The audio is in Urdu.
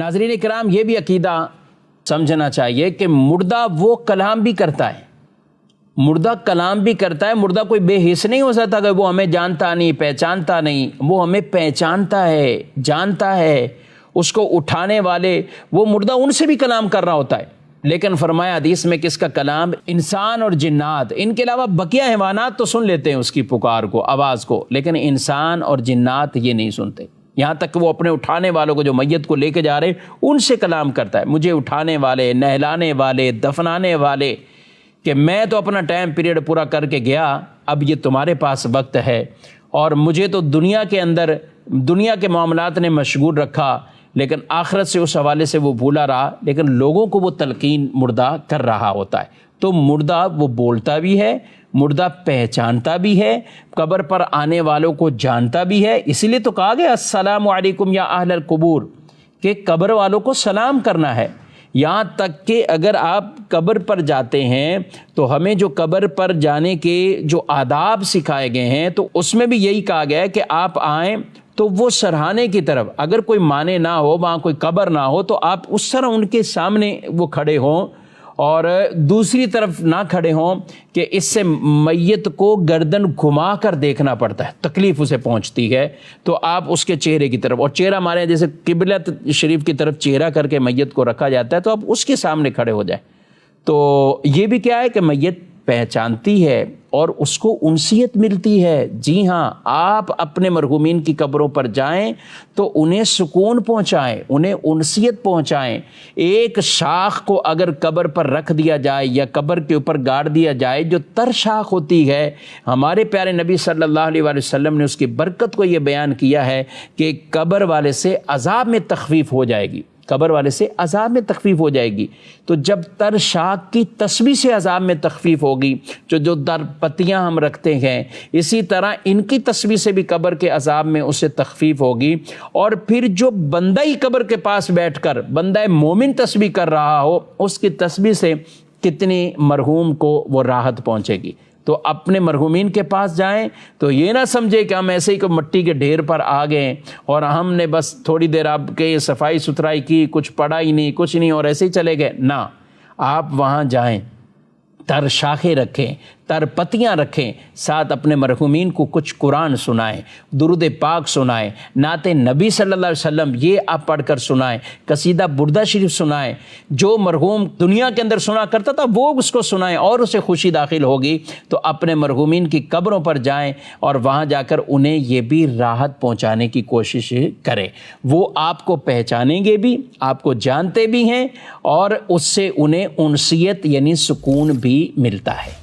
ناظرین کرام، یہ بھی عقیدہ سمجھنا چاہیے کہ مردہ وہ کلام بھی کرتا ہے، مردہ کلام بھی کرتا ہے۔ مردہ کوئی بے حس نہیں ہو سکتا کہ وہ ہمیں جانتا نہیں، پہچانتا نہیں، وہ ہمیں پہچانتا ہے، جانتا ہے۔ اس کو اٹھانے والے وہ مردہ ان سے بھی کلام کر رہا ہوتا ہے، لیکن فرمایا حدیث میں کہ اس کا کلام انسان اور جنات، ان کے علاوہ بقیہ حیوانات تو سن لیتے ہیں اس کی پکار کو، آواز کو، لیکن انسان اور جنات یہ نہیں سنتے۔ یہاں تک کہ وہ اپنے اٹھانے والوں کو، جو میت کو لے کے جا رہے ہیں، ان سے کلام کرتا ہے، مجھے اٹھانے والے، نہلانے والے، دفنانے والے، کہ میں تو اپنا ٹائم پیریڈ پورا کر کے گیا، اب یہ تمہارے پاس وقت ہے، اور مجھے تو دنیا کے اندر دنیا کے معاملات نے مشغول رکھا، لیکن آخرت سے اس حوالے سے وہ بھولا رہا، لیکن لوگوں کو وہ تلقین مردہ کر رہا ہوتا ہے۔ تو مردہ وہ بولتا بھی ہے، مردہ پہچانتا بھی ہے، قبر پر آنے والوں کو جانتا بھی ہے۔ اسی لیے تو کہا گیا السلام علیکم یا اہل القبور، کہ قبر والوں کو سلام کرنا ہے۔ یہاں تک کہ اگر آپ قبر پر جاتے ہیں تو ہمیں جو قبر پر جانے کے جو آداب سکھائے گئے ہیں، تو اس میں بھی یہی کہا گیا ہے کہ آپ آئیں تو وہ سرہانے کی طرف، اگر کوئی مانے نہ ہو، وہاں کوئی قبر نہ ہو، تو آپ اس طرح ان کے سامنے وہ کھڑے ہوں، اور دوسری طرف نہ کھڑے ہوں کہ اس سے میت کو گردن گھما کر دیکھنا پڑتا ہے، تکلیف اسے پہنچتی ہے۔ تو آپ اس کے چہرے کی طرف، اور چہرہ ہمارے جیسے قبلہ شریف کی طرف چہرہ کر کے میت کو رکھا جاتا ہے، تو آپ اس کے سامنے کھڑے ہو جائیں۔ تو یہ بھی کیا ہے کہ میت پہچانتی ہے اور اس کو انسیت ملتی ہے۔ جی ہاں، آپ اپنے مرحومین کی قبروں پر جائیں تو انہیں سکون پہنچائیں، انہیں انسیت پہنچائیں۔ ایک شاخ کو اگر قبر پر رکھ دیا جائے یا قبر کے اوپر گاڑ دیا جائے، جو تر شاخ ہوتی ہے، ہمارے پیارے نبی صلی اللہ علیہ وآلہ وسلم نے اس کی برکت کو یہ بیان کیا ہے کہ قبر والے سے عذاب میں تخفیف ہو جائے گی، قبر والے سے عذاب میں تخفیف ہو جائے گی۔ تو جب تر شاخ کی تسبیح سے عذاب میں تخفیف ہوگی، جو در پتیاں ہم رکھتے ہیں، اسی طرح ان کی تسبیح سے بھی قبر کے عذاب میں اس سے تخفیف ہوگی۔ اور پھر جو بندہ ہی قبر کے پاس بیٹھ کر بندہ مومن تسبیح کر رہا ہو، اس کی تسبیح سے کتنی مرحوم کو وہ راحت پہنچے گی۔ تو اپنے مرحومین کے پاس جائیں تو یہ نہ سمجھے کہ ہم ایسے ہی کوئی مٹی کے ڈھیر پر آ گئے اور ہم نے بس تھوڑی دیر آپ کے صفائی ستھرائی کی، کچھ پڑھا ہی نہیں، کچھ نہیں، اور ایسے ہی چلے گئے۔ نہ، آپ وہاں جائیں، تر شاخیں رکھیں، تر پتیاں رکھیں، ساتھ اپنے مرحومین کو کچھ قرآن سنائیں، درود پاک سنائیں، نعت نبی صلی اللہ علیہ وسلم یہ آپ پڑھ کر سنائیں، قصیدہ بردہ شریف سنائیں۔ جو مرحوم دنیا کے اندر سنا کرتا تھا وہ اس کو سنائیں، اور اسے خوشی داخل ہوگی۔ تو اپنے مرحومین کی قبروں پر جائیں اور وہاں جا کر انہیں یہ بھی راحت پہنچانے کی کوشش کریں۔ وہ آپ کو پہچانیں گے بھی، آپ کو جانتے بھی ہیں، اور اس سے انہیں انسیت یعنی سکون بھی ملتا ہے۔